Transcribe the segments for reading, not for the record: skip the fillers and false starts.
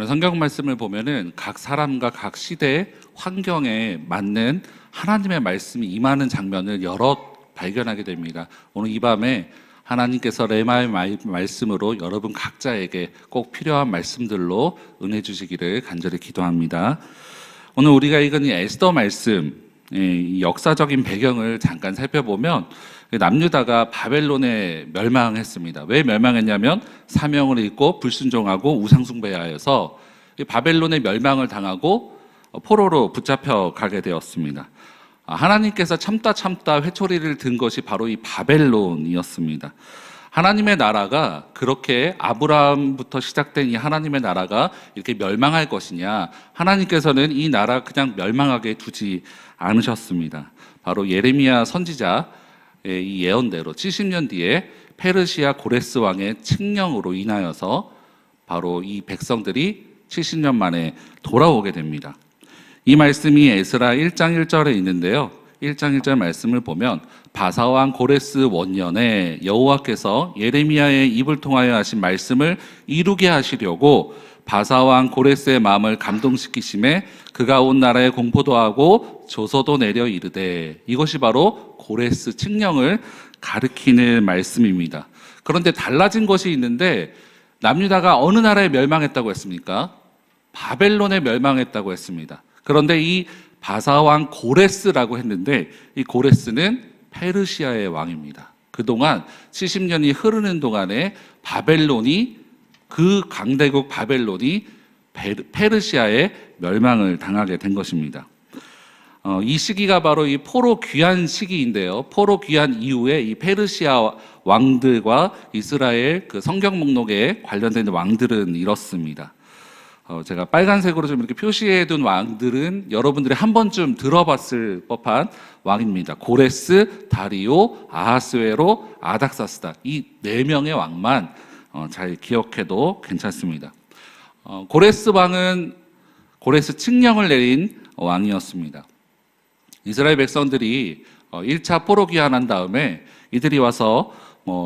성경 말씀을 보면은 각 사람과 각 시대 환경에 맞는 하나님의 말씀이 임하는 장면을 여러 발견하게 됩니다. 오늘 이 밤에 하나님께서 레마의 말씀으로 여러분 각자에게 꼭 필요한 말씀들로 은혜 주시기를 간절히 기도합니다. 오늘 우리가 읽은 이 에스더 말씀, 이 역사적인 배경을 잠깐 살펴보면 남유다가 바벨론에 멸망했습니다. 왜 멸망했냐면 사명을 잊고 불순종하고 우상숭배하여서 바벨론에 멸망을 당하고 포로로 붙잡혀 가게 되었습니다. 하나님께서 참다 회초리를 든 것이 바로 이 바벨론이었습니다. 하나님의 나라가 그렇게 아브라함부터 시작된 이 하나님의 나라가 이렇게 멸망할 것이냐, 하나님께서는 이 나라 그냥 멸망하게 두지 않으셨습니다. 바로 예레미야 선지자의 이 예언대로 70년 뒤에 페르시아 고레스 왕의 칙령으로 인하여서 바로 이 백성들이 70년 만에 돌아오게 됩니다. 이 말씀이 에스라 1장 1절에 있는데요. 1장 1절 말씀을 보면 바사왕 고레스 원년에 여호와께서 예레미야의 입을 통하여 하신 말씀을 이루게 하시려고 바사왕 고레스의 마음을 감동시키심에 그가 온 나라에 공포도 하고 조서도 내려 이르되, 이것이 바로 고레스 칙령을 가리키는 말씀입니다. 그런데 달라진 것이 있는데, 남유다가 어느 나라에 멸망했다고 했습니까? 바벨론에 멸망했다고 했습니다. 그런데 이 바사왕 고레스라고 했는데, 이 고레스는 페르시아의 왕입니다. 그동안 70년이 흐르는 동안에 바벨론이, 그 강대국 바벨론이 페르시아의 멸망을 당하게 된 것입니다. 이 시기가 바로 이 포로 귀환 시기인데요. 포로 귀환 이후에 이 페르시아 왕들과 이스라엘 그 성경 목록에 관련된 왕들은 이렇습니다. 제가 빨간색으로 좀 이렇게 표시해둔 왕들은 여러분들이 한 번쯤 들어봤을 법한 왕입니다. 고레스, 다리오, 아하스웨로, 아닥사스다. 이 4명의 왕만 잘 기억해도 괜찮습니다. 고레스 왕은 고레스 칙령을 내린 왕이었습니다. 이스라엘 백성들이 1차 포로 귀환한 다음에 이들이 와서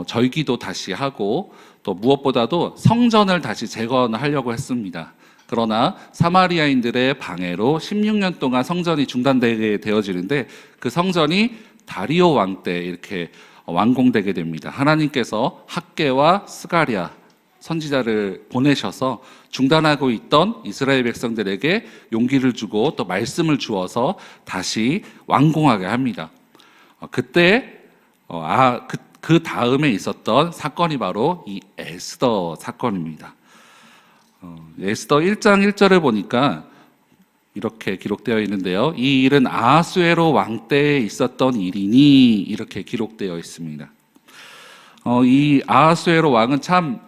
절기도 다시 하고 또 무엇보다도 성전을 다시 재건하려고 했습니다. 그러나 사마리아인들의 방해로 16년 동안 성전이 중단되게 되어지는데, 그 성전이 다리오 왕 때 이렇게 완공되게 됩니다. 하나님께서 학개와 스가랴 선지자를 보내셔서 중단하고 있던 이스라엘 백성들에게 용기를 주고 또 말씀을 주어서 다시 완공하게 합니다. 그때 그 다음에 있었던 사건이 바로 이 에스더 사건입니다. 에스더 1장 1절을 보니까 이렇게 기록되어 있는데요. 이 일은 아하수에로 왕 때에 있었던 일이니, 이렇게 기록되어 있습니다. 이 아하수에로 왕은 참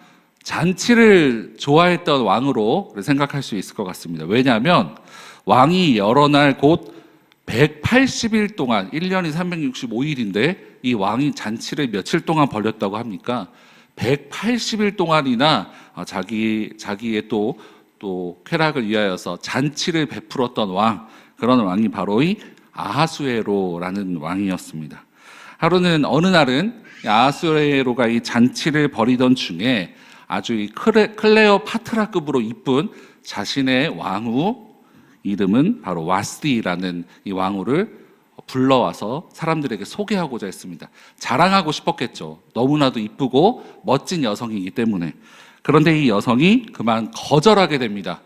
잔치를 좋아했던 왕으로 생각할 수 있을 것 같습니다. 왜냐하면 왕이 여러 날 곧 180일 동안, 1년이 365일인데 이 왕이 잔치를 며칠 동안 벌였다고 합니까? 180일 동안이나 자기의 또 쾌락을 위하여서 잔치를 베풀었던 왕, 그런 왕이 바로 이 아하수에로라는 왕이었습니다. 어느 날은 아하수에로가 이 잔치를 벌이던 중에 아주 이 클레오파트라급으로 이쁜 자신의 왕후, 이름은 바로 와스디라는 이 왕후를 불러와서 사람들에게 소개하고자 했습니다. 자랑하고 싶었겠죠. 너무나도 이쁘고 멋진 여성이기 때문에. 그런데 이 여성이 그만 거절하게 됩니다.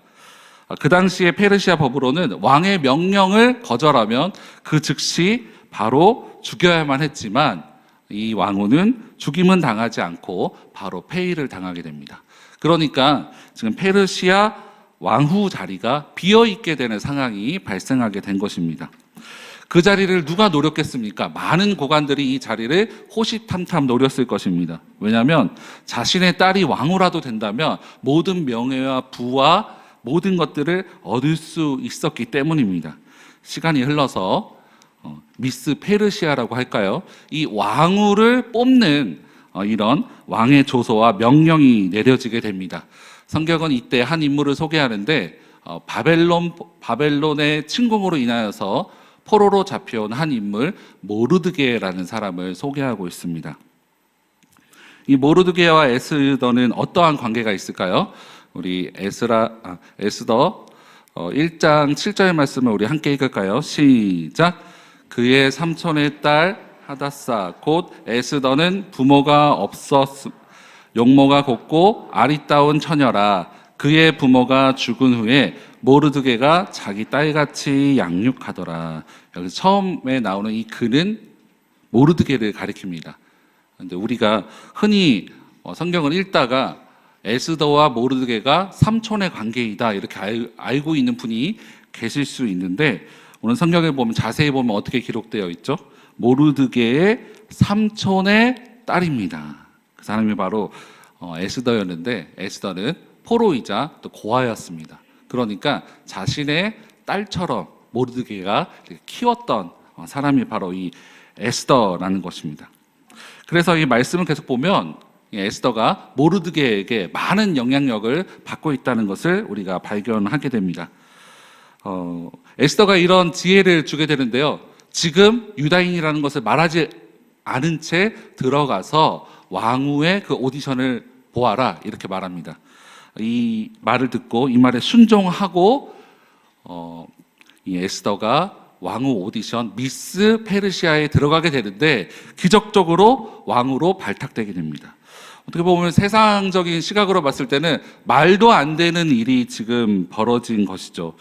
그 당시에 페르시아 법으로는 왕의 명령을 거절하면 그 즉시 바로 죽여야만 했지만, 이 왕후는 죽임은 당하지 않고 바로 폐위를 당하게 됩니다. 그러니까 지금 페르시아 왕후 자리가 비어있게 되는 상황이 발생하게 된 것입니다. 그 자리를 누가 노렸겠습니까? 많은 고관들이 이 자리를 호시탐탐 노렸을 것입니다. 왜냐하면 자신의 딸이 왕후라도 된다면 모든 명예와 부와 모든 것들을 얻을 수 있었기 때문입니다. 시간이 흘러서 미스 페르시아라고 할까요? 이 왕후를 뽑는 이런 왕의 조서와 명령이 내려지게 됩니다. 성경은 이때 한 인물을 소개하는데, 바벨론의 침공으로 인하여서 포로로 잡혀온 한 인물 모르드게라는 사람을 소개하고 있습니다. 이 모르드게와 에스더는 어떠한 관계가 있을까요? 우리 에스더 1장 7절 말씀을 우리 함께 읽을까요? 시작. 그의 삼촌의 딸 하다사 곧 에스더는 부모가 용모가 곱고 아리따운 처녀라. 그의 부모가 죽은 후에 모르드게가 자기 딸같이 양육하더라. 여기서 처음에 나오는 이 그는 모르드게를 가리킵니다. 근데 우리가 흔히 성경을 읽다가 에스더와 모르드게가 삼촌의 관계이다 이렇게 알고 있는 분이 계실 수 있는데, 오늘 성경에 보면 자세히 보면 어떻게 기록되어 있죠? 모르드게의 삼촌의 딸입니다. 그 사람이 바로 에스더였는데, 에스더는 포로이자 또 고아였습니다. 그러니까 자신의 딸처럼 모르드게가 키웠던 사람이 바로 이 에스더라는 것입니다. 그래서 이 말씀을 계속 보면 에스더가 모르드게에게 많은 영향력을 받고 있다는 것을 우리가 발견하게 됩니다. 에스더가 이런 지혜를 주게 되는데요. 지금 유다인이라는 것을 말하지 않은 채 들어가서 왕후의 그 오디션을 보아라 이렇게 말합니다. 이 말을 듣고 이 말에 순종하고 이 에스더가 왕후 오디션 미스 페르시아에 들어가게 되는데 기적적으로 왕후로 발탁되게 됩니다. 어떻게 보면 세상적인 시각으로 봤을 때는 말도 안 되는 일이 지금 벌어진 것이죠.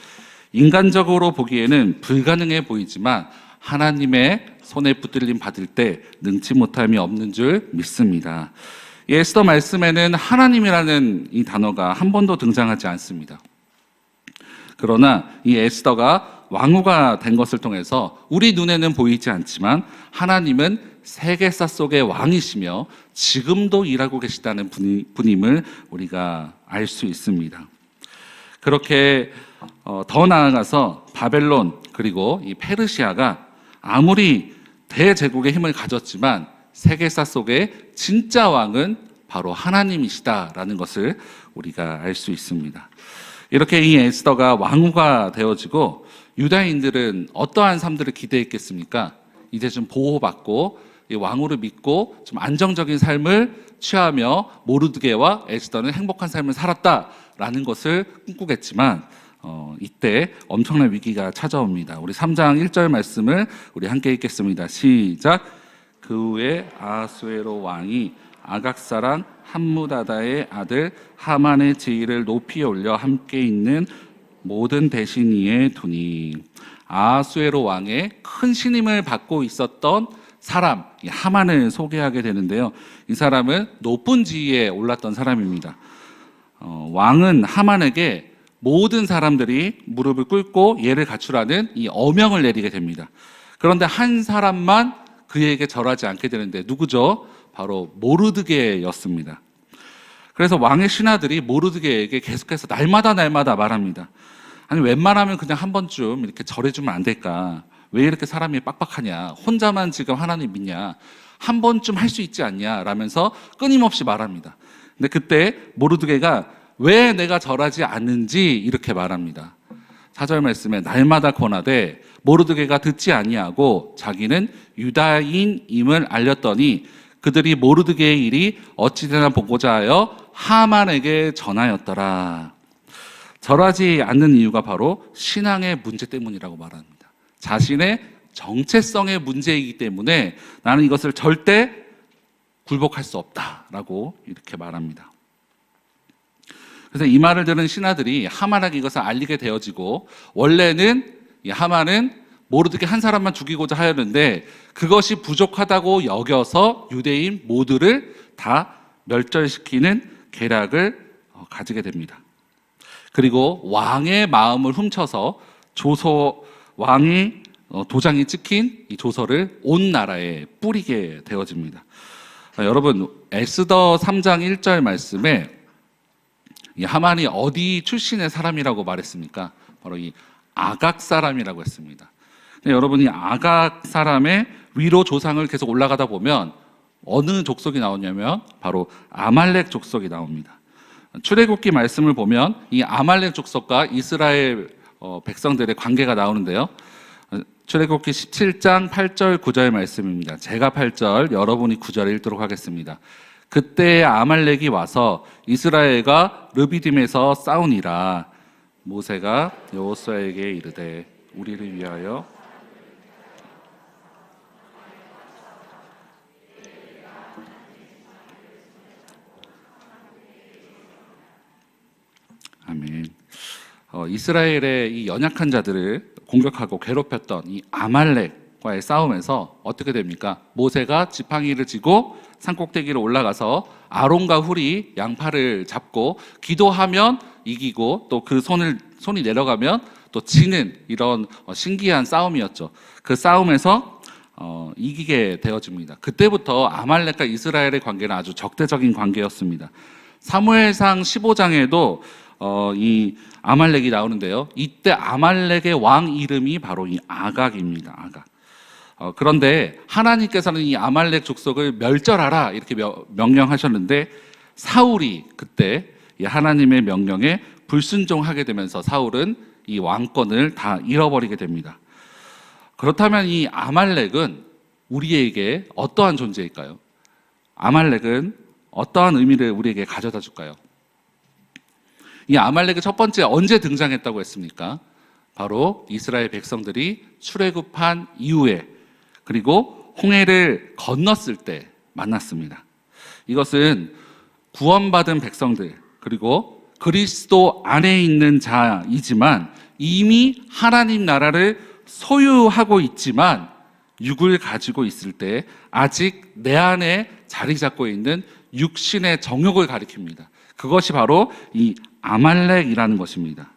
인간적으로 보기에는 불가능해 보이지만 하나님의 손에 붙들림 받을 때 능치 못함이 없는 줄 믿습니다. 이 에스더 말씀에는 하나님이라는 이 단어가 한 번도 등장하지 않습니다. 그러나 이 에스더가 왕후가 된 것을 통해서 우리 눈에는 보이지 않지만 하나님은 세계사 속의 왕이시며 지금도 일하고 계시다는 분임을 우리가 알 수 있습니다. 그렇게 더 나아가서 바벨론 그리고 이 페르시아가 아무리 대제국의 힘을 가졌지만 세계사 속의 진짜 왕은 바로 하나님이시다라는 것을 우리가 알 수 있습니다. 이렇게 이 에스더가 왕후가 되어지고 유다인들은 어떠한 삶들을 기대했겠습니까? 이제 좀 보호받고 이 왕후를 믿고 좀 안정적인 삶을 취하며 모르드게와 에스더는 행복한 삶을 살았다라는 것을 꿈꾸겠지만 이때 엄청난 위기가 찾아옵니다. 우리 3장 1절 말씀을 우리 함께 읽겠습니다. 시작. 그 후에 아하수에로 왕이 아각 사람 함무다다의 아들 하만의 지위를 높이 올려 함께 있는 모든 대신 위에 두니. 아하수에로 왕의 큰 신임을 받고 있었던 사람 하만을 소개하게 되는데요. 이 사람은 높은 지위에 올랐던 사람입니다. 왕은 하만에게 모든 사람들이 무릎을 꿇고 예를 갖추라는 이 어명을 내리게 됩니다. 그런데 한 사람만 그에게 절하지 않게 되는데 누구죠? 바로 모르드게였습니다. 그래서 왕의 신하들이 모르드게에게 계속해서 날마다 말합니다. 아니 웬만하면 그냥 한 번쯤 이렇게 절해주면 안 될까? 왜 이렇게 사람이 빡빡하냐? 혼자만 지금 하나님 믿냐? 한 번쯤 할 수 있지 않냐? 라면서 끊임없이 말합니다. 근데 그때 모르드게가 왜 내가 절하지 않는지 이렇게 말합니다. 4절 말씀에 날마다 권하되 모르드게가 듣지 아니하고 자기는 유다인임을 알렸더니 그들이 모르드게의 일이 어찌되나 보고자 하여 하만에게 전하였더라. 절하지 않는 이유가 바로 신앙의 문제 때문이라고 말합니다. 자신의 정체성의 문제이기 때문에 나는 이것을 절대 굴복할 수 없다라고 이렇게 말합니다. 그래서 이 말을 들은 신하들이 하만에게 이것을 알리게 되어지고, 원래는 이 하만은 모르드게 한 사람만 죽이고자 하였는데 그것이 부족하다고 여겨서 유대인 모두를 다 멸절시키는 계략을 가지게 됩니다. 그리고 왕의 마음을 훔쳐서 왕이 도장이 찍힌 이 조서를 온 나라에 뿌리게 되어집니다. 여러분, 에스더 3장 1절 말씀에 이 하만이 어디 출신의 사람이라고 말했습니까? 바로 이 아각 사람이라고 했습니다. 여러분이 아각 사람의 위로 조상을 계속 올라가다 보면 어느 족속이 나오냐면 바로 아말렉 족속이 나옵니다. 출애굽기 말씀을 보면 이 아말렉 족속과 이스라엘 백성들의 관계가 나오는데요. 출애굽기 17장 8절 9절 말씀입니다. 제가 8절, 여러분이 9절 읽도록 하겠습니다. 그때 아말렉이 와서 이스라엘과 르비딤에서 싸우니라. 모세가 여호수아에게 이르되 우리를 위하여 아멘. 이스라엘의 이 연약한 자들을 공격하고 괴롭혔던 이 아말렉과의 싸움에서 어떻게 됩니까? 모세가 지팡이를 쥐고 산꼭대기로 올라가서 아론과 훌이 양팔을 잡고 기도하면 이기고 또 그 손이 내려가면 또 지는 이런 신기한 싸움이었죠. 그 싸움에서 이기게 되어집니다. 그때부터 아말렉과 이스라엘의 관계는 아주 적대적인 관계였습니다. 사무엘상 15장에도 이 아말렉이 나오는데요. 이때 아말렉의 왕 이름이 바로 이 아각입니다. 아각. 그런데 하나님께서는 이 아말렉 족속을 멸절하라 이렇게 명령하셨는데 사울이 그때 이 하나님의 명령에 불순종하게 되면서 사울은 이 왕권을 다 잃어버리게 됩니다. 그렇다면 이 아말렉은 우리에게 어떠한 존재일까요? 아말렉은 어떠한 의미를 우리에게 가져다 줄까요? 이 아말렉이 첫 번째 언제 등장했다고 했습니까? 바로 이스라엘 백성들이 출애굽한 이후에 그리고 홍해를 건넜을 때 만났습니다. 이것은 구원받은 백성들 그리고 그리스도 안에 있는 자이지만 이미 하나님 나라를 소유하고 있지만 육을 가지고 있을 때 아직 내 안에 자리 잡고 있는 육신의 정욕을 가리킵니다. 그것이 바로 이 아말렉이라는 것입니다.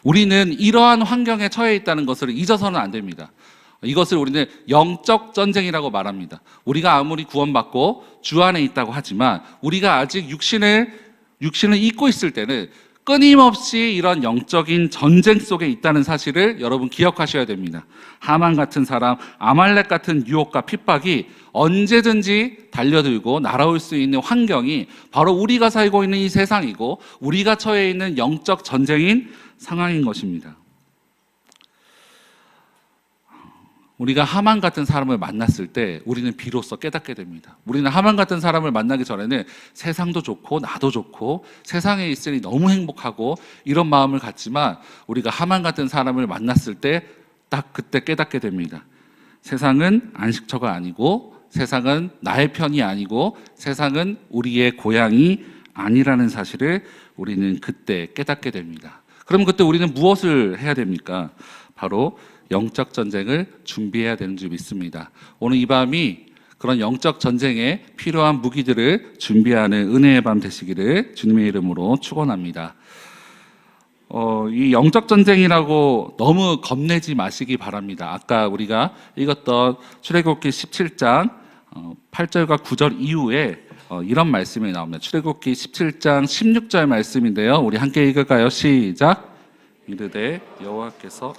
우리는 이러한 환경에 처해 있다는 것을 잊어서는 안 됩니다. 이것을 우리는 영적 전쟁이라고 말합니다. 우리가 아무리 구원받고 주 안에 있다고 하지만 우리가 아직 육신을 잊고 있을 때는 끊임없이 이런 영적인 전쟁 속에 있다는 사실을 여러분 기억하셔야 됩니다. 하만 같은 사람, 아말렉 같은 유혹과 핍박이 언제든지 달려들고 날아올 수 있는 환경이 바로 우리가 살고 있는 이 세상이고 우리가 처해 있는 영적 전쟁인 상황인 것입니다. 우리가 하만 같은 사람을 만났을 때 우리는 비로소 깨닫게 됩니다. 우리는 하만 같은 사람을 만나기 전에는 세상도 좋고 나도 좋고 세상에 있으니 너무 행복하고 이런 마음을 갖지만 우리가 하만 같은 사람을 만났을 때 딱 그때 깨닫게 됩니다. 세상은 안식처가 아니고 세상은 나의 편이 아니고 세상은 우리의 고향이 아니라는 사실을 우리는 그때 깨닫게 됩니다. 그럼 그때 우리는 무엇을 해야 됩니까? 바로 영적 전쟁을 준비해야 되는 줄 믿습니다. 오늘 이 밤이 그런 영적 전쟁에 필요한 무기들을 준비하는 은혜의 밤 되시기를 주님의 이름으로 축원합니다. 이 영적 전쟁이라고 너무 겁내지 마시기 바랍니다. 아까 우리가 읽었던 출애굽기 17장 8절과 9절 이후에 이런 말씀이 나옵니다. 출애굽기 17장 16절 말씀인데요. 우리 함께 읽을까요? 시작. 이르되 여호와께서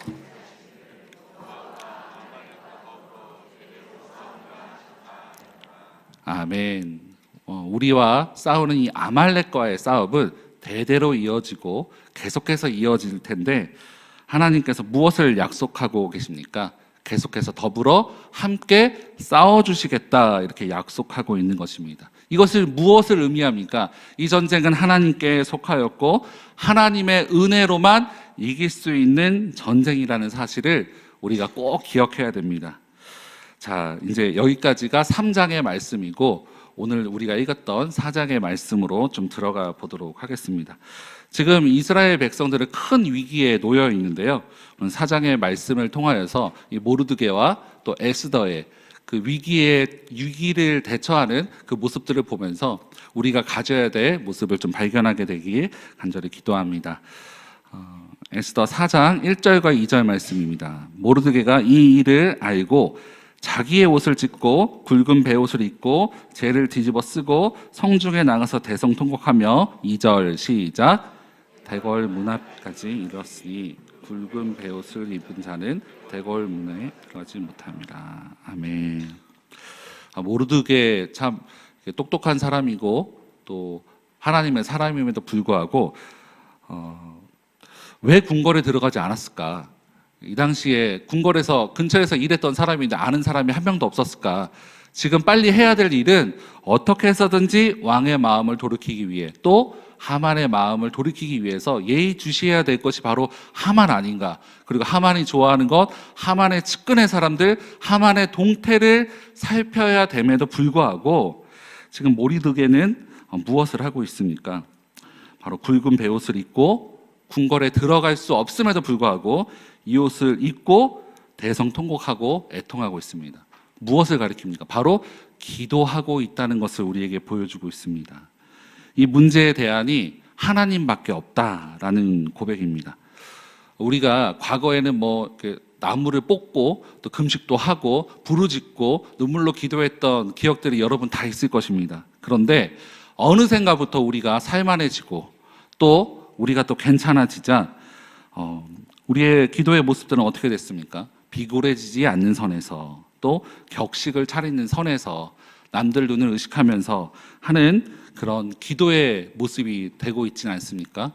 아멘. 우리와 싸우는 이 아말렉과의 싸움은 대대로 이어지고 계속해서 이어질 텐데 하나님께서 무엇을 약속하고 계십니까? 계속해서 더불어 함께 싸워주시겠다 이렇게 약속하고 있는 것입니다. 이것을 무엇을 의미합니까? 이 전쟁은 하나님께 속하였고 하나님의 은혜로만 이길 수 있는 전쟁이라는 사실을 우리가 꼭 기억해야 됩니다. 자, 이제 여기까지가 3장의 말씀이고 오늘 우리가 읽었던 4장의 말씀으로 좀 들어가 보도록 하겠습니다. 지금 이스라엘 백성들은 큰 위기에 놓여 있는데요. 4장의 말씀을 통하여서 이 모르드게와 또 에스더의 그 위기를 대처하는 그 모습들을 보면서 우리가 가져야 될 모습을 좀 발견하게 되길 간절히 기도합니다. 에스더 4장 1절과 2절 말씀입니다. 모르드게가 이 일을 알고 자기의 옷을 찢고 굵은 베옷을 입고 재를 뒤집어 쓰고 성중에 나가서 대성통곡하며 2절 시작. 대궐 문 앞까지 이르렀으니 굵은 베옷을 입은 자는 대궐 문에 들어가지 못합니다. 아멘. 모르드게 참 똑똑한 사람이고 또 하나님의 사람임에도 불구하고 왜 궁궐에 들어가지 않았을까? 이 당시에 궁궐에서 근처에서 일했던 사람인데 아는 사람이 한 명도 없었을까? 지금 빨리 해야 될 일은 어떻게 해서든지 왕의 마음을 돌이키기 위해, 또 하만의 마음을 돌이키기 위해서 예의주시해야 될 것이 바로 하만 아닌가. 그리고 하만이 좋아하는 것, 하만의 측근의 사람들, 하만의 동태를 살펴야 됨에도 불구하고 지금 모르드게는 무엇을 하고 있습니까? 바로 굵은 베옷을 입고 궁궐에 들어갈 수 없음에도 불구하고 이 옷을 입고 대성통곡하고 애통하고 있습니다. 무엇을 가리킵니까? 바로 기도하고 있다는 것을 우리에게 보여주고 있습니다. 이 문제의 대안이 하나님밖에 없다라는 고백입니다. 우리가 과거에는 나무를 뽑고 또 금식도 하고 부르짖고 눈물로 기도했던 기억들이 여러분 다 있을 것입니다. 그런데 어느샌가부터 우리가 살만해지고 또 우리가 또 괜찮아지자 우리의 기도의 모습들은 어떻게 됐습니까? 비굴해지지 않는 선에서, 또 격식을 차리는 선에서, 남들 눈을 의식하면서 하는 그런 기도의 모습이 되고 있지는 않습니까?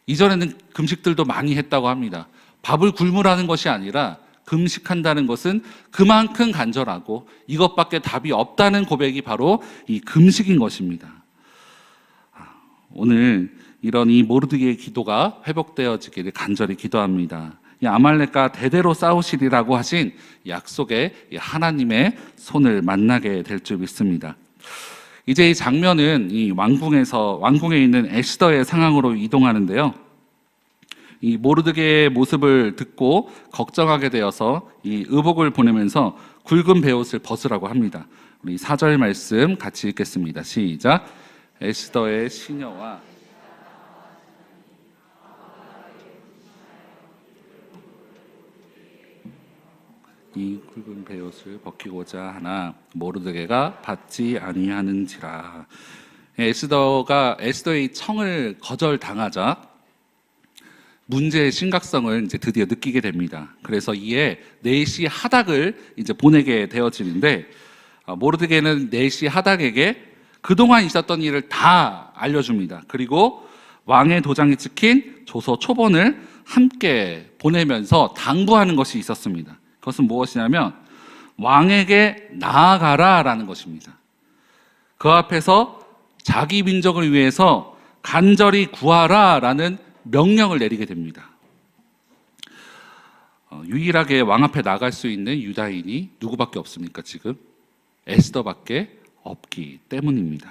이전에는 금식들도 많이 했다고 합니다. 밥을 굶으라는 것이 아니라 금식한다는 것은 그만큼 간절하고 이것밖에 답이 없다는 고백이 바로 이 금식인 것입니다. 오늘 이런 이 모르드게의 기도가 회복되어지기를 간절히 기도합니다. 이 아말렉과 대대로 싸우시리라고 하신 약속의 하나님의 손을 만나게 될 줄 믿습니다. 이제 이 장면은 이 왕궁에 있는 에스더의 상황으로 이동하는데요. 이 모르드게의 모습을 듣고 걱정하게 되어서 이 의복을 보내면서 굵은 베옷을 벗으라고 합니다. 우리 4절 말씀 같이 읽겠습니다. 시작. 에스더의 시녀와 이 굵은 베옷을 벗기고자 하나 모르드게가 받지 아니하는지라. 에스더의 청을 거절당하자 문제의 심각성을 이제 드디어 느끼게 됩니다. 그래서 이에 네시 하닥을 이제 보내게 되어지는데, 모르드게는 네시 하닥에게 그동안 있었던 일을 다 알려줍니다. 그리고 왕의 도장이 찍힌 조서 초본을 함께 보내면서 당부하는 것이 있었습니다. 그것은 무엇이냐면 왕에게 나아가라라는 것입니다. 그 앞에서 자기 민족을 위해서 간절히 구하라라는 명령을 내리게 됩니다. 유일하게 왕 앞에 나갈 수 있는 유다인이 누구밖에 없습니까? 지금 에스더밖에 없기 때문입니다.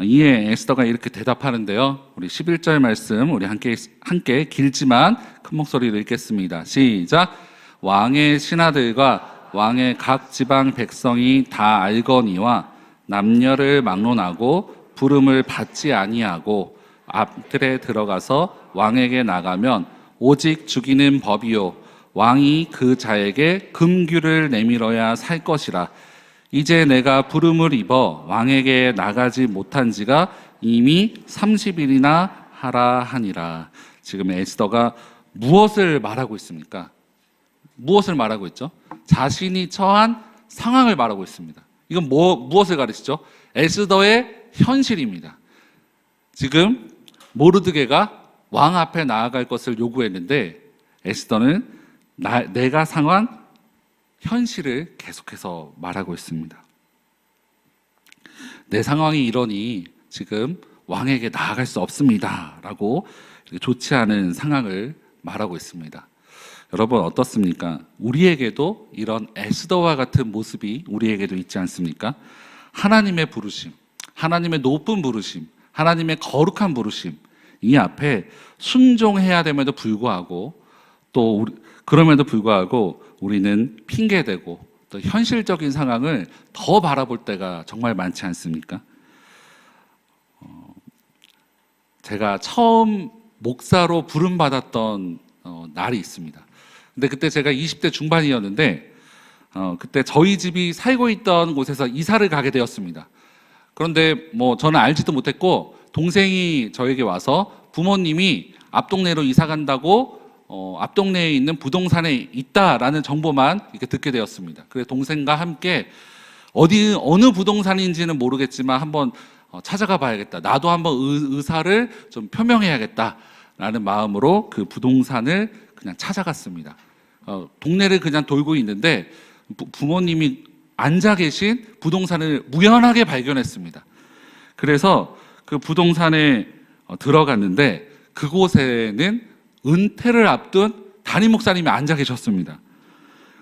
이에 에스더가 이렇게 대답하는데요. 우리 11절 말씀 우리 함께 길지만 큰 목소리로 읽겠습니다. 시작. 왕의 신하들과 왕의 각 지방 백성이 다 알거니와 남녀를 막론하고 부름을 받지 아니하고 앞들에 들어가서 왕에게 나가면 오직 죽이는 법이요 왕이 그 자에게 금규를 내밀어야 살 것이라. 이제 내가 부름을 입어 왕에게 나가지 못한 지가 이미 30일이나 하라 하니라. 지금 에스더가 무엇을 말하고 있습니까? 무엇을 말하고 있죠? 자신이 처한 상황을 말하고 있습니다. 이건 무엇을 가르치죠? 에스더의 현실입니다. 지금 모르드게가 왕 앞에 나아갈 것을 요구했는데 에스더는 내가 상한 현실을 계속해서 말하고 있습니다. 내 상황이 이러니 지금 왕에게 나아갈 수 없습니다 라고 좋지 않은 상황을 말하고 있습니다. 여러분 어떻습니까? 우리에게도 이런 에스더와 같은 모습이 우리에게도 있지 않습니까? 하나님의 부르심, 하나님의 높은 부르심, 하나님의 거룩한 부르심, 이 앞에 순종해야 됨에도 불구하고 그럼에도 불구하고 우리는 핑계대고 또 현실적인 상황을 더 바라볼 때가 정말 많지 않습니까? 제가 처음 목사로 부름받았던 날이 있습니다. 근데 그때 제가 20대 중반이었는데 그때 저희 집이 살고 있던 곳에서 이사를 가게 되었습니다. 그런데 저는 알지도 못했고 동생이 저에게 와서 부모님이 앞 동네로 이사 간다고 앞 동네에 있는 부동산에 있다라는 정보만 이렇게 듣게 되었습니다. 그래서 동생과 함께 어느 부동산인지는 모르겠지만 한번 찾아가 봐야겠다. 나도 한번 의사를 좀 표명해야겠다라는 마음으로 그 부동산을 그냥 찾아갔습니다. 동네를 그냥 돌고 있는데 부모님이 앉아 계신 부동산을 우연하게 발견했습니다. 그래서 그 부동산에 들어갔는데 그곳에는 은퇴를 앞둔 담임 목사님이 앉아 계셨습니다.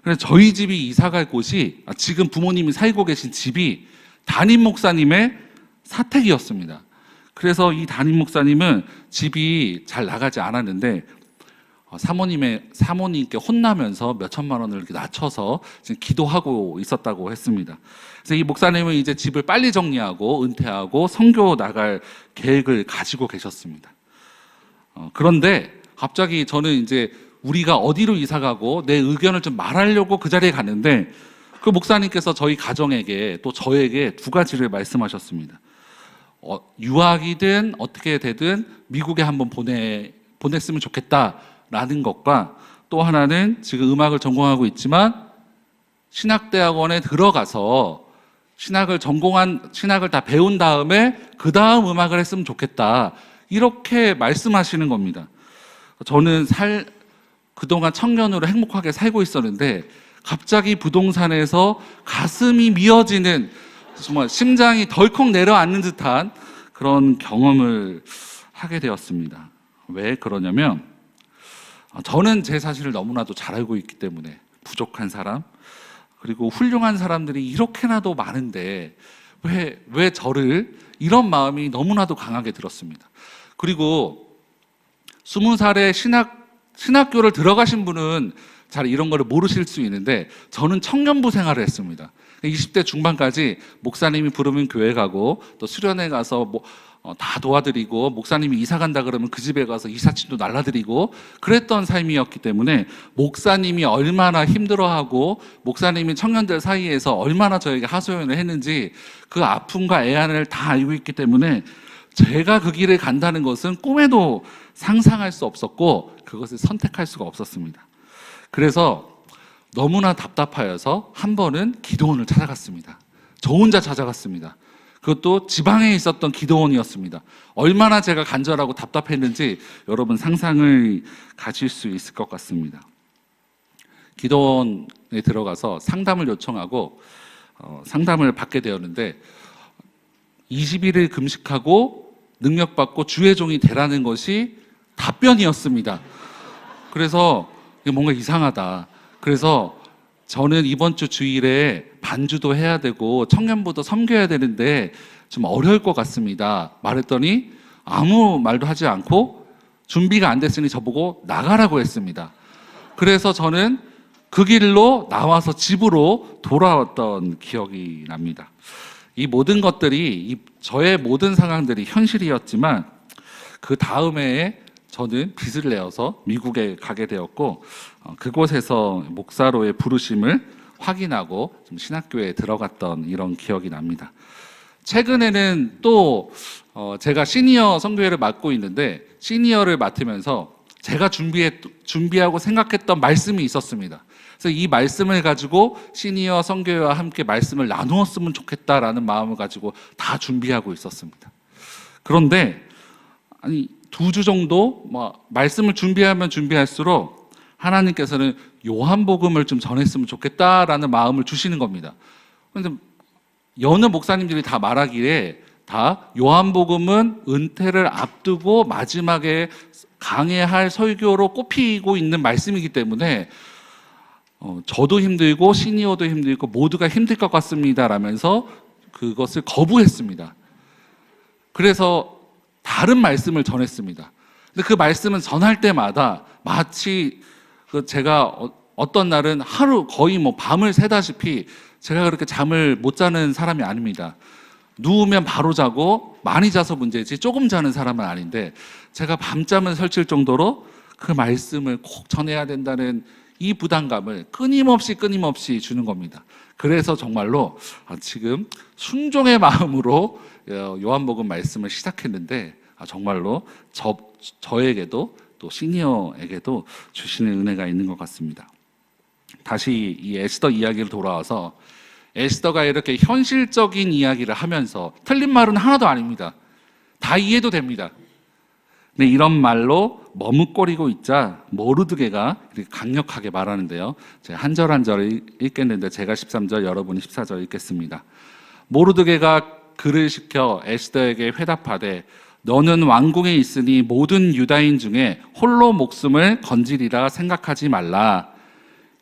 그래서 저희 집이 이사 갈 곳이 지금 부모님이 살고 계신 집이 담임 목사님의 사택이었습니다. 그래서 이 담임 목사님은 집이 잘 나가지 않았는데 사모님께 혼나면서 몇 천만 원을 이렇게 낮춰서 지금 기도하고 있었다고 했습니다. 그래서 이 목사님은 이제 집을 빨리 정리하고 은퇴하고 선교 나갈 계획을 가지고 계셨습니다. 그런데 갑자기 저는 이제 우리가 어디로 이사 가고 내 의견을 좀 말하려고 그 자리에 갔는데 그 목사님께서 저희 가정에게 또 저에게 두 가지를 말씀하셨습니다. 유학이든 어떻게 되든 미국에 한번 보냈으면 좋겠다라는 것과 또 하나는 지금 음악을 전공하고 있지만 신학대학원에 들어가서 신학을 다 배운 다음에 그 다음 음악을 했으면 좋겠다, 이렇게 말씀하시는 겁니다. 저는 그동안 청년으로 행복하게 살고 있었는데 갑자기 부동산에서 가슴이 미어지는, 정말 심장이 덜컥 내려앉는 듯한 그런 경험을 하게 되었습니다. 왜 그러냐면 저는 제 사실을 너무나도 잘 알고 있기 때문에 부족한 사람, 그리고 훌륭한 사람들이 이렇게나도 많은데 왜 저를, 이런 마음이 너무나도 강하게 들었습니다. 그리고 20살에 신학교를 들어가신 분은 잘 이런 거를 모르실 수 있는데 저는 청년부 생활을 했습니다. 20대 중반까지 목사님이 부르면 교회 가고 또 수련회 가서 다 도와드리고, 목사님이 이사 간다 그러면 그 집에 가서 이삿짐도 날라드리고 그랬던 삶이었기 때문에 목사님이 얼마나 힘들어하고 목사님이 청년들 사이에서 얼마나 저에게 하소연을 했는지 그 아픔과 애환을 다 알고 있기 때문에 제가 그 길을 간다는 것은 꿈에도 상상할 수 없었고 그것을 선택할 수가 없었습니다. 그래서 너무나 답답하여서 한 번은 기도원을 찾아갔습니다. 저 혼자 찾아갔습니다. 그것도 지방에 있었던 기도원이었습니다. 얼마나 제가 간절하고 답답했는지 여러분 상상을 가질 수 있을 것 같습니다. 기도원에 들어가서 상담을 요청하고 상담을 받게 되었는데 20일을 금식하고 능력받고 주의 종이 되라는 것이 답변이었습니다. 그래서 뭔가 이상하다. 그래서 저는 이번 주 주일에 반주도 해야 되고 청년부도 섬겨야 되는데 좀 어려울 것 같습니다 말했더니 아무 말도 하지 않고 준비가 안 됐으니 저보고 나가라고 했습니다. 그래서 저는 그 길로 나와서 집으로 돌아왔던 기억이 납니다. 이 모든 것들이, 저의 모든 상황들이 현실이었지만 그 다음에 저는 빚을 내어서 미국에 가게 되었고 그곳에서 목사로의 부르심을 확인하고 좀 신학교에 들어갔던 이런 기억이 납니다. 최근에는 또 제가 시니어 선교회를 맡고 있는데 시니어를 맡으면서 제가 준비하고 생각했던 말씀이 있었습니다. 그래서 이 말씀을 가지고 시니어 선교회와 함께 말씀을 나누었으면 좋겠다라는 마음을 가지고 다 준비하고 있었습니다. 그런데 2주 정도 말씀을 준비하면 준비할수록 하나님께서는 요한복음을 좀 전했으면 좋겠다라는 마음을 주시는 겁니다. 그런데 여느 목사님들이 다 말하기에 다 요한복음은 은퇴를 앞두고 마지막에 강해할 설교로 꼽히고 있는 말씀이기 때문에 저도 힘들고 시니어도 힘들고 모두가 힘들 것 같습니다 라면서 그것을 거부했습니다. 그래서 다른 말씀을 전했습니다. 근데 그 말씀은 전할 때마다 마치 제가 어떤 날은 하루 거의 밤을 새다시피, 제가 그렇게 잠을 못 자는 사람이 아닙니다. 누우면 바로 자고 많이 자서 문제지 조금 자는 사람은 아닌데 제가 밤잠을 설칠 정도로 그 말씀을 꼭 전해야 된다는 이 부담감을 끊임없이 주는 겁니다. 그래서 정말로 지금 순종의 마음으로 요한복음 말씀을 시작했는데 정말로 저에게도 또 시니어에게도 주시는 은혜가 있는 것 같습니다. 다시 이 에스더 이야기를 돌아와서 에스더가 이렇게 현실적인 이야기를 하면서 틀린 말은 하나도 아닙니다. 다 이해도 됩니다. 근데 이런 말로 머뭇거리고 있자 모르드게가 이렇게 강력하게 말하는데요. 제가 한 절 한 절을 읽겠는데 제가 13절, 여러분이 14절 읽겠습니다. 모르드게가 그를 시켜 에스더에게 회답하되 너는 왕궁에 있으니 모든 유다인 중에 홀로 목숨을 건지리라 생각하지 말라.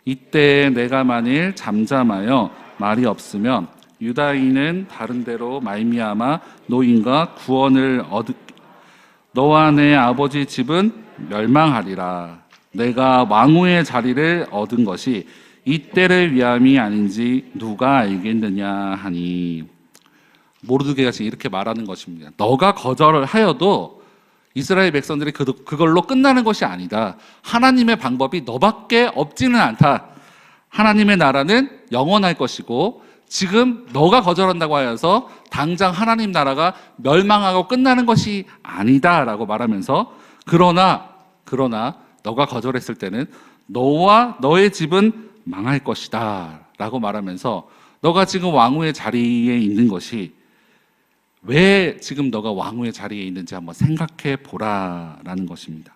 이때 내가 만일 잠잠하여 말이 없으면 유다인은 다른 데로 말미암아 노인과 구원을 너와 내 아버지 집은 멸망하리라. 내가 왕후의 자리를 얻은 것이 이때를 위함이 아닌지 누가 알겠느냐 하니. 모르드게가 지금 이렇게 말하는 것입니다. 너가 거절을 하여도 이스라엘 백성들이 그걸로 끝나는 것이 아니다. 하나님의 방법이 너밖에 없지는 않다. 하나님의 나라는 영원할 것이고 지금 너가 거절한다고 하여서 당장 하나님 나라가 멸망하고 끝나는 것이 아니다라고 말하면서 그러나 너가 거절했을 때는 너와 너의 집은 망할 것이다 라고 말하면서 너가 지금 왕후의 자리에 있는 것이 왜 지금 너가 왕후의 자리에 있는지 한번 생각해 보라라는 것입니다.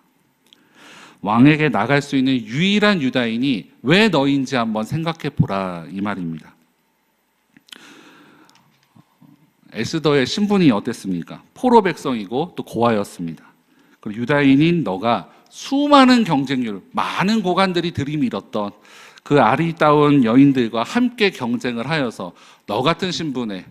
왕에게 나갈 수 있는 유일한 유다인이 왜 너인지 한번 생각해 보라 이 말입니다. 에스더의 신분이 어땠습니까? 포로 백성이고 또 고아였습니다. 그리고 유다인인 너가 수많은 경쟁률, 많은 고관들이 들이밀었던 그 아리따운 여인들과 함께 경쟁을 하여서 너 같은 신분에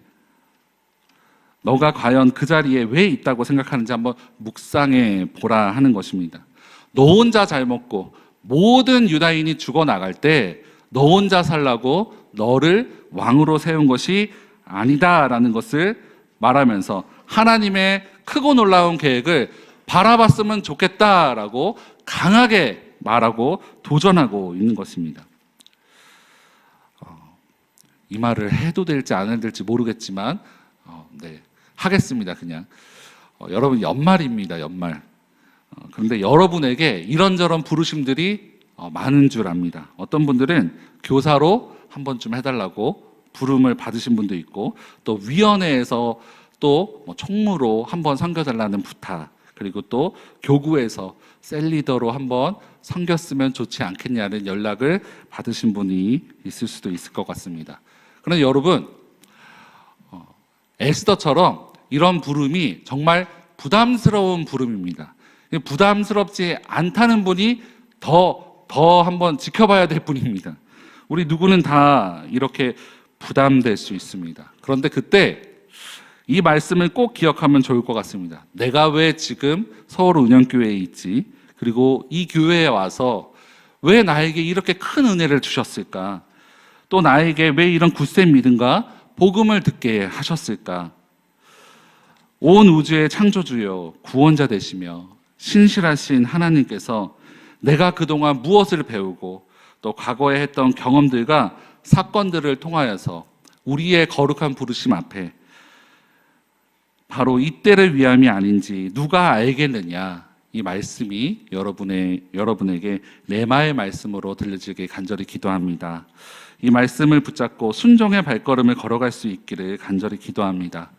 너가 과연 그 자리에 왜 있다고 생각하는지 한번 묵상해 보라 하는 것입니다. 너 혼자 잘 먹고 모든 유다인이 죽어나갈 때 너 혼자 살라고 너를 왕으로 세운 것이 아니다라는 것을 말하면서 하나님의 크고 놀라운 계획을 바라봤으면 좋겠다라고 강하게 말하고 도전하고 있는 것입니다. 이 말을 해도 될지 안 해도 될지 모르겠지만 하겠습니다. 그냥 여러분 연말입니다. 연말. 그런데 여러분에게 이런저런 부르심들이 많은 줄 압니다. 어떤 분들은 교사로 한 번쯤 해달라고 부름을 받으신 분도 있고 또 위원회에서 또 총무로 한번 섬겨달라는 부탁, 그리고 또 교구에서 셀리더로 한번 섬겼으면 좋지 않겠냐는 연락을 받으신 분이 있을 수도 있을 것 같습니다. 그런데 여러분 에스더처럼 이런 부름이 정말 부담스러운 부름입니다. 부담스럽지 않다는 분이 더 한번 지켜봐야 될 분입니다. 우리 누구는 다 이렇게 부담될 수 있습니다. 그런데 그때 이 말씀을 꼭 기억하면 좋을 것 같습니다. 내가 왜 지금 서울은영교회에 있지? 그리고 이 교회에 와서 왜 나에게 이렇게 큰 은혜를 주셨을까? 또 나에게 왜 이런 굳센 믿음과 복음을 듣게 하셨을까? 온 우주의 창조주여 구원자 되시며 신실하신 하나님께서 내가 그동안 무엇을 배우고 또 과거에 했던 경험들과 사건들을 통하여서 우리의 거룩한 부르심 앞에 바로 이때를 위함이 아닌지 누가 알겠느냐, 이 말씀이 여러분에게 레마의 말씀으로 들려지게 간절히 기도합니다. 이 말씀을 붙잡고 순종의 발걸음을 걸어갈 수 있기를 간절히 기도합니다.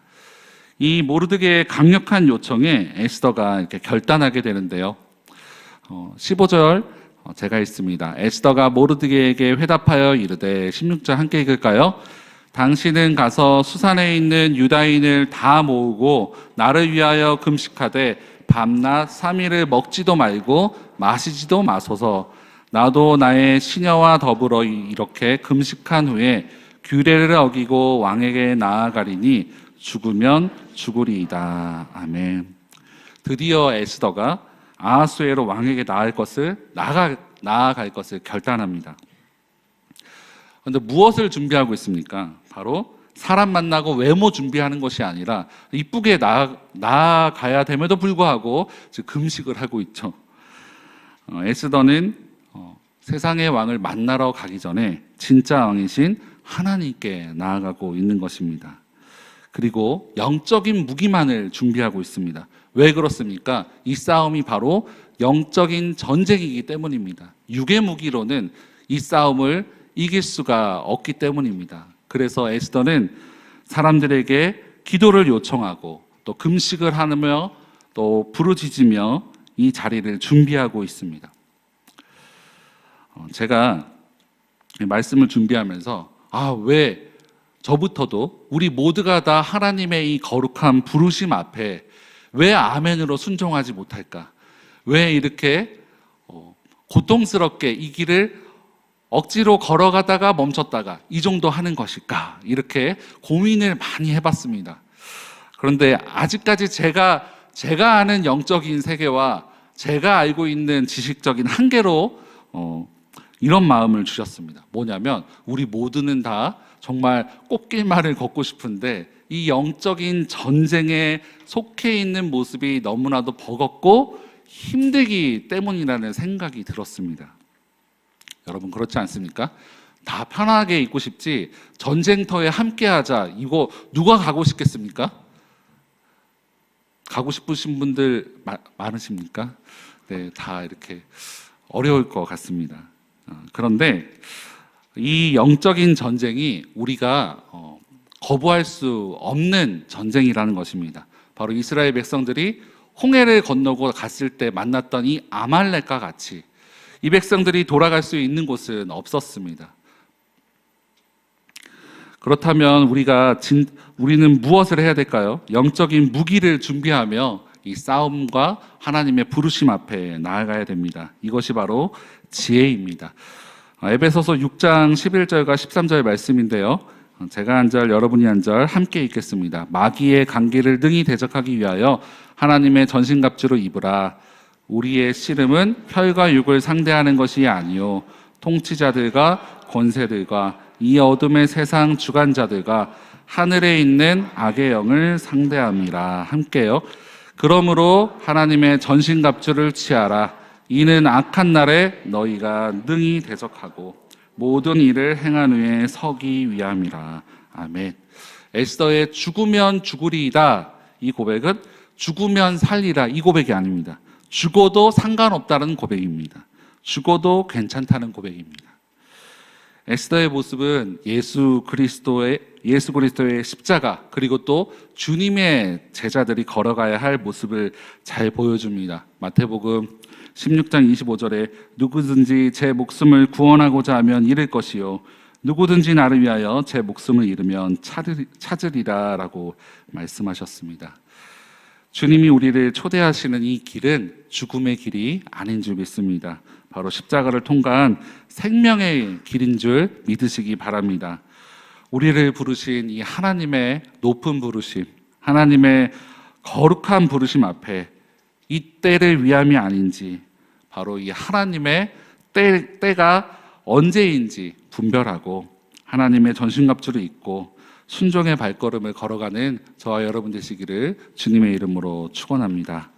이 모르드게의 강력한 요청에 에스더가 이렇게 결단하게 되는데요. 15절 제가 읽습니다. 에스더가 모르드게에게 회답하여 이르되 16절 함께 읽을까요? 당신은 가서 수산에 있는 유다인을 다 모으고 나를 위하여 금식하되 밤낮 3일을 먹지도 말고 마시지도 마소서. 나도 나의 시녀와 더불어 이렇게 금식한 후에 규례를 어기고 왕에게 나아가리니 죽으면 죽으리이다. 아멘. 드디어 에스더가 아하수에로 왕에게 나아갈 것을 결단합니다. 그런데 무엇을 준비하고 있습니까? 바로 사람 만나고 외모 준비하는 것이 아니라 이쁘게 나아가야 됨에도 불구하고 지금 금식을 하고 있죠. 에스더는 세상의 왕을 만나러 가기 전에 진짜 왕이신 하나님께 나아가고 있는 것입니다. 그리고 영적인 무기만을 준비하고 있습니다. 왜 그렇습니까? 이 싸움이 바로 영적인 전쟁이기 때문입니다. 육의 무기로는 이 싸움을 이길 수가 없기 때문입니다. 그래서 에스더는 사람들에게 기도를 요청하고 또 금식을 하며 또 부르짖으며 이 자리를 준비하고 있습니다. 제가 말씀을 준비하면서 왜 저부터도 우리 모두가 다 하나님의 이 거룩한 부르심 앞에 왜 아멘으로 순종하지 못할까? 왜 이렇게 고통스럽게 이 길을 억지로 걸어가다가 멈췄다가 이 정도 하는 것일까? 이렇게 고민을 많이 해봤습니다. 그런데 아직까지 제가 아는 영적인 세계와 제가 알고 있는 지식적인 한계로 이런 마음을 주셨습니다. 뭐냐면 우리 모두는 다 정말 꽃길만을 걷고 싶은데 이 영적인 전쟁에 속해 있는 모습이 너무나도 버겁고 힘들기 때문이라는 생각이 들었습니다. 여러분 그렇지 않습니까? 다 편하게 있고 싶지 전쟁터에 함께하자 이거 누가 가고 싶겠습니까? 가고 싶으신 분들 많으십니까? 네, 다 이렇게 어려울 것 같습니다. 그런데 이 영적인 전쟁이 우리가 거부할 수 없는 전쟁이라는 것입니다. 바로 이스라엘 백성들이 홍해를 건너고 갔을 때 만났던 이 아말렉과 같이 이 백성들이 돌아갈 수 있는 곳은 없었습니다. 그렇다면 우리는 무엇을 해야 될까요? 영적인 무기를 준비하며 이 싸움과 하나님의 부르심 앞에 나아가야 됩니다. 이것이 바로 지혜입니다. 에베소서 6장 11절과 13절 말씀인데요. 제가 한 절, 여러분이 한 절 함께 읽겠습니다. 마귀의 관계를 능히 대적하기 위하여 하나님의 전신갑주로 입으라. 우리의 씨름은 혈과 육을 상대하는 것이 아니요 통치자들과 권세들과 이 어둠의 세상 주관자들과 하늘에 있는 악의 영을 상대함이라. 함께요. 그러므로 하나님의 전신갑주를 취하라. 이는 악한 날에 너희가 능히 대적하고 모든 일을 행한 후에 서기 위함이라. 아멘. 에스더의 죽으면 죽으리이다 이 고백은 죽으면 살리라 이 고백이 아닙니다. 죽어도 상관없다는 고백입니다. 죽어도 괜찮다는 고백입니다. 에스더의 모습은 예수 그리스도의 십자가 그리고 또 주님의 제자들이 걸어가야 할 모습을 잘 보여줍니다. 마태복음 16장 25절에 누구든지 제 목숨을 구원하고자 하면 잃을 것이요 누구든지 나를 위하여 제 목숨을 잃으면 찾으리라 라고 말씀하셨습니다. 주님이 우리를 초대하시는 이 길은 죽음의 길이 아닌 줄 믿습니다. 바로 십자가를 통과한 생명의 길인 줄 믿으시기 바랍니다. 우리를 부르신 이 하나님의 높은 부르심, 하나님의 거룩한 부르심 앞에 이 때를 위함이 아닌지 바로 이 하나님의 때가 언제인지 분별하고 하나님의 전신갑주를 입고 순종의 발걸음을 걸어가는 저와 여러분 되시기를 주님의 이름으로 축원합니다.